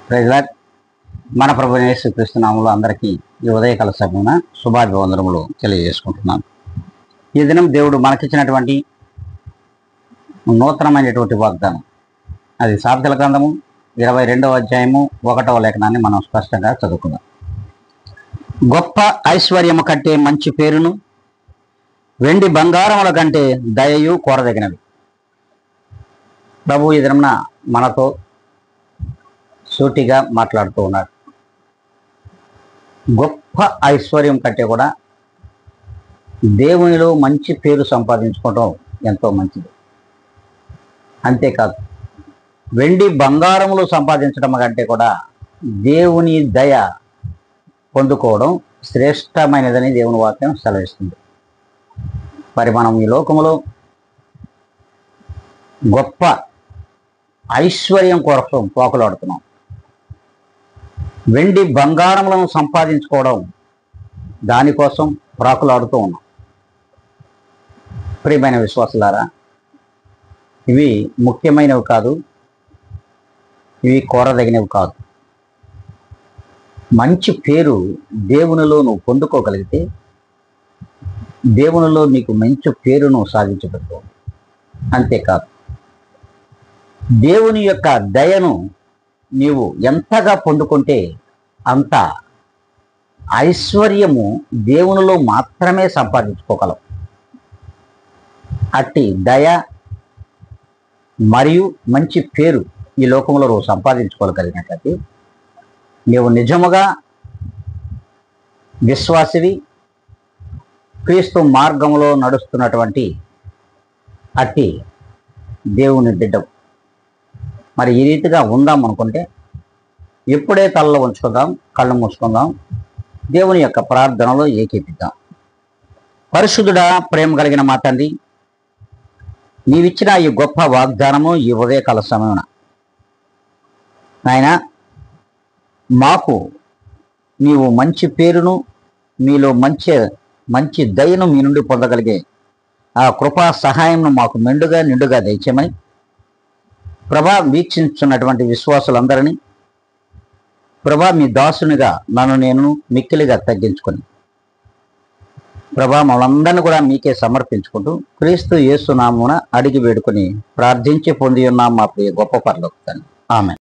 Praise lord. మన ప్రభువైన యేసుక్రీస్తు నామములో అందరికీ ఈ ఉదయకాల సమయమున శుభాభివందనములు తెలియజేసుకుంటున్నాను. ఈ దినం దేవుడు మనకిచ్చినటువంటి నూతనమైనటువంటి వాగ్దానం, అది సామెతల గ్రంథము 22వ అధ్యాయము 1వ లేఖనాన్ని మనం స్పష్టంగా చదువుకుందాం. గొప్ప ఐశ్వర్యము కంటే మంచి పేరును, వెండి బంగారముల కంటే దయయు కోరదగినవి. ప్రభు ఈ దినమున మనతో సూటిగా మాట్లాడుతూ ఉన్నాడు. గొప్ప ఐశ్వర్యం కంటే కూడా దేవునిలో మంచి పేరు సంపాదించుకోవడం ఎంతో మంచిది. అంతేకాదు, వెండి బంగారములు సంపాదించడం కంటే కూడా దేవుని దయ పొందుకోవడం శ్రేష్టమైనదని దేవుని వాక్యం సెలవిస్తుంది. మరి మనం ఈ లోకములో గొప్ప ఐశ్వర్యం కోసం పోకలాడుతున్నాం. వెండి బంగారములను సంపాదించుకోవడం, దానికోసం ప్రాకులాడుతూ ఉన్నాం. ప్రియమైన విశ్వాసులారా, ఇవి ముఖ్యమైనవి కాదు, ఇవి కోరదగినవి కాదు. మంచి పేరు దేవునిలో నువ్వు పొందుకోగలిగితే, దేవునిలో నీకు మంచి పేరును సాధించబెట్టు. అంతేకాదు, దేవుని యొక్క దయను నీవు ఎంతగా పొందుకుంటే అంత ఐశ్వర్యము దేవునిలో మాత్రమే సంపాదించుకోగలవు. అట్టి దయ మరియు మంచి పేరు ఈ లోకంలో నువ్వు సంపాదించుకోగలిగినట్లయితే నీవు నిజముగా విశ్వాసివి, క్రీస్తు మార్గంలో నడుస్తున్నటువంటి అట్టి దేవుని బిడ్డవు. మరి ఈ రీతిగా ఉందాం అనుకుంటే ఎప్పుడే తలలో ఉంచుకుందాం, కళ్ళు మూసుకుందాం, దేవుని యొక్క ప్రార్థనలో ఏకీపిద్దాం. పరిశుద్ధుడా, ప్రేమ కలిగిన మా తండ్రి, నీవిచ్చిన ఈ గొప్ప వాగ్దానము ఈ ఉదయకాల సమయమున నాయన, మాకు నీవు మంచి పేరును, మీలో మంచి దయను మీ నుండి పొందగలిగే ఆ కృపా సహాయంను మాకు నిండుగా దయచేయమని ప్రభా, వీక్షించున్నటువంటి విశ్వాసులందరినీ ప్రభా, మీ దాసునిగా నేను మిక్కిలిగా తగ్గించుకొని ప్రభా, మమ్మల్ని కూడా మీకే సమర్పించుకుంటూ క్రీస్తు యేసు నామమున అడిగి వేడుకొని ప్రార్థించి పొంది ఉన్నాం మా ప్రియ గొప్ప పరలోక తండ్రి. ఆమేన్.